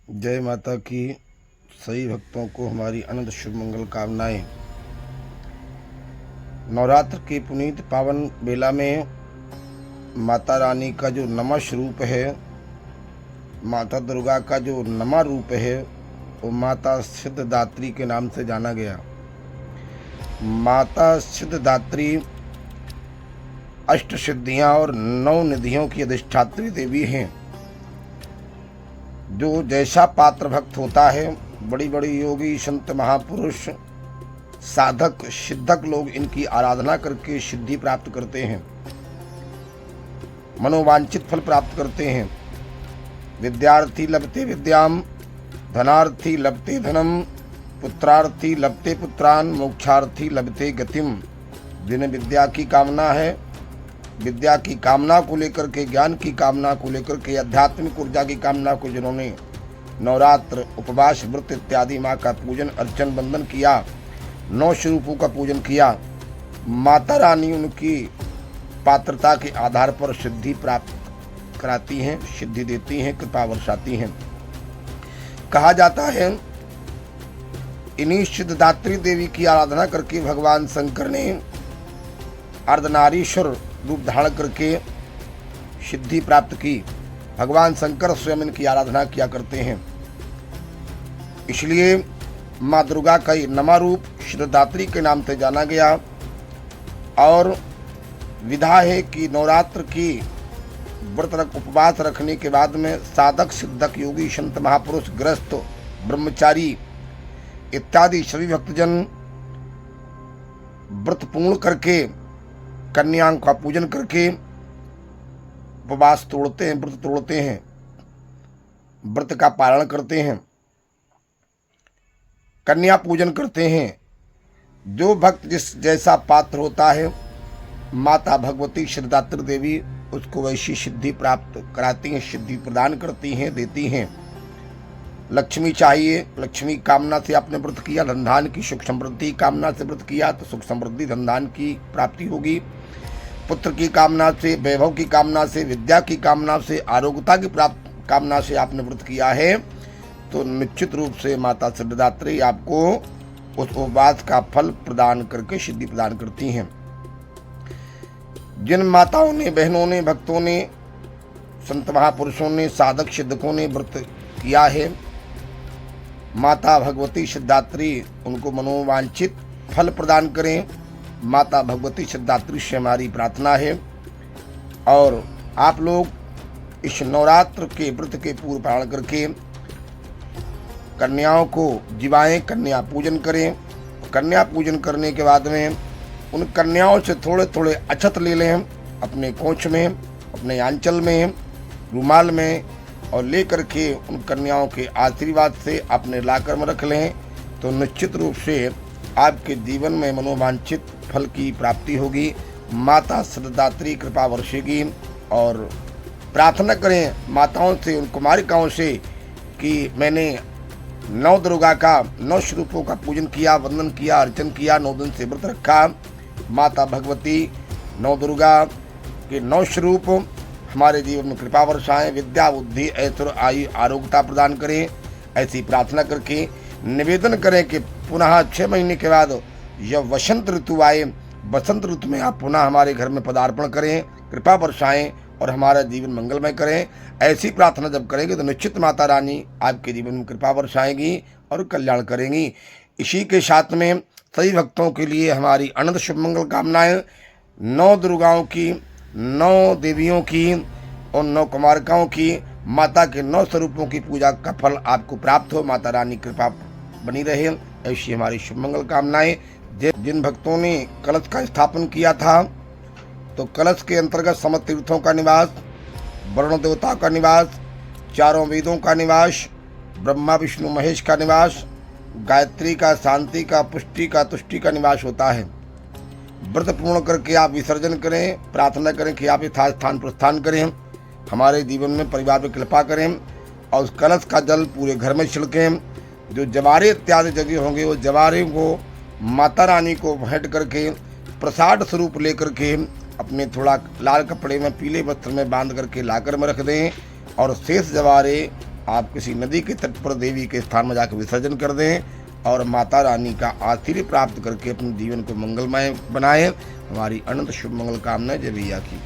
जय माता की। सभी भक्तों को हमारी अनंत शुभ मंगल कामनाएं। नवरात्र के पुनीत पावन बेला में माता रानी का जो नमा स्वरूप है, माता दुर्गा का जो नमा रूप है, वो माता सिद्धदात्री के नाम से जाना गया। माता सिद्धदात्री अष्ट सिद्धियां और 9 निधियों की अधिष्ठात्री देवी हैं। जो जैसा पात्र भक्त होता है, बड़ी बड़ी योगी संत महापुरुष साधक सिद्धक लोग इनकी आराधना करके सिद्धि प्राप्त करते हैं, मनोवांछित फल प्राप्त करते हैं। विद्यार्थी लभते विद्याम, धनार्थी लभते धनम, पुत्रार्थी लभते पुत्रान, मोक्षार्थी लभते गतिम। जिन्हें विद्या की कामना है, विद्या की कामना को लेकर के, ज्ञान की कामना को लेकर के, आध्यात्मिक ऊर्जा की कामना को जिन्होंने नवरात्र उपवास व्रत इत्यादि माँ का पूजन अर्चन बंदन किया, 9 स्वरूपों का पूजन किया, माता रानी उनकी पात्रता के आधार पर सिद्धि प्राप्त कराती हैं, सिद्धि देती हैं, कृपा वर्षाती हैं। कहा जाता है इन्हीं सिद्धदात्री देवी की आराधना करके भगवान शंकर ने अर्धनारीश्वर रूप धारण करके सिद्धि प्राप्त की। भगवान शंकर स्वयं इनकी आराधना किया करते हैं। इसलिए माँ दुर्गा का ये नमा रूप सिद्धदात्री के नाम से जाना गया। और विधा है कि नवरात्र की व्रत उपवास रखने के बाद में साधक सिद्धक योगी संत महापुरुष गृहस्थ ब्रह्मचारी इत्यादि सभी भक्तजन व्रत पूर्ण करके, कन्याओं का पूजन करके उपवास तोड़ते हैं, व्रत तोड़ते हैं, व्रत का पालन करते हैं, कन्या पूजन करते हैं। जो भक्त जिस जैसा पात्र होता है, माता भगवती सिद्धदात्री देवी उसको वैसी सिद्धि प्राप्त कराती हैं, सिद्धि प्रदान करती हैं, देती हैं। लक्ष्मी चाहिए, लक्ष्मी कामना से आपने व्रत किया, धनधान की सुख समृद्धि कामना से व्रत किया तो सुख समृद्धि धनधान की प्राप्ति होगी। पुत्र की कामना से, वैभव की कामना से, विद्या की कामना से, आरोग्यता की प्राप्त कामना से आपने व्रत किया है तो निश्चित रूप से माता सिद्धदात्री आपको उस उपवास का फल प्रदान करके सिद्धि प्रदान करती हैं। जिन माताओं ने, बहनों ने, भक्तों ने, संत महापुरुषों ने, साधक सिद्धकों ने व्रत किया है, माता भगवती सिद्धदात्री उनको मनोवांछित फल प्रदान करें। माता भगवती सिद्धदात्री से हमारी प्रार्थना है। और आप लोग इस नवरात्र के व्रत के पूर्व पारण करके कन्याओं को जिवाएं, कन्या पूजन करें। कन्या पूजन करने के बाद में उन कन्याओं से थोड़े थोड़े अक्षत ले लें अपने कोंच में, अपने आंचल में, रुमाल में, और ले करके उन कन्याओं के आशीर्वाद से अपने लाकर में रख लें तो निश्चित रूप से आपके जीवन में मनोवांछित फल की प्राप्ति होगी। माता सिद्धदात्री कृपा वर्षेगी। और प्रार्थना करें माताओं से, उन कुमारिकाओं से कि मैंने 9 दुर्गा का 9 स्वरूपों का पूजन किया, वंदन किया, अर्चन किया, 9 दिन से व्रत रखा। माता भगवती 9 दुर्गा के 9 स्वरूप हमारे जीवन में कृपा वर्षाएं, विद्या बुद्धि ऐश्वर्य आयु आरोग्यता प्रदान करें। ऐसी प्रार्थना करके निवेदन करें कि पुनः 6 महीने के बाद जब वसंत ऋतु आए, बसंत ऋतु में आप पुनः हमारे घर में पदार्पण करें, कृपा वर्षाएं और हमारा जीवन मंगलमय करें। ऐसी प्रार्थना जब करेंगे तो निश्चित माता रानी आपके जीवन में कृपा वर्षाएंगी और कल्याण करेंगी। इसी के साथ में सभी भक्तों के लिए हमारी अनंत शुभ मंगल कामनाएं। 9 दुर्गाओं की, 9 देवियों की और 9 कुमारिकाओं की, माता के 9 स्वरूपों की पूजा का फल आपको प्राप्त हो। माता रानी कृपा बनी रहे, ऐसी हमारी शुभ मंगल कामनाएं। जिन भक्तों ने कलश का स्थापन किया था तो कलश के अंतर्गत समस्त तीर्थों का निवास, वरुण देवता का निवास, चारों वेदों का निवास, ब्रह्मा विष्णु महेश का निवास, गायत्री का, शांति का, पुष्टि का, तुष्टि का निवास होता है। व्रत पूर्ण करके आप विसर्जन करें, प्रार्थना करें कि आप यथा स्थान प्रस्थान करें, हमारे जीवन में परिवार में कृपा करें और उस कलश का जल पूरे घर में छिड़कें। जो जवारे इत्यादि जगह होंगे वो जवारे को माता रानी को भेंट करके प्रसाद स्वरूप लेकर के अपने थोड़ा लाल कपड़े में, पीले वस्त्र में बांध करके लाकर में रख दें और शेष जवारे आप किसी नदी के तट पर देवी के स्थान में जाकर विसर्जन कर दें और माता रानी का आशीर्वाद प्राप्त करके अपने जीवन को मंगलमय बनाएं। हमारी अनंत शुभ मंगल कामना जय भैया की।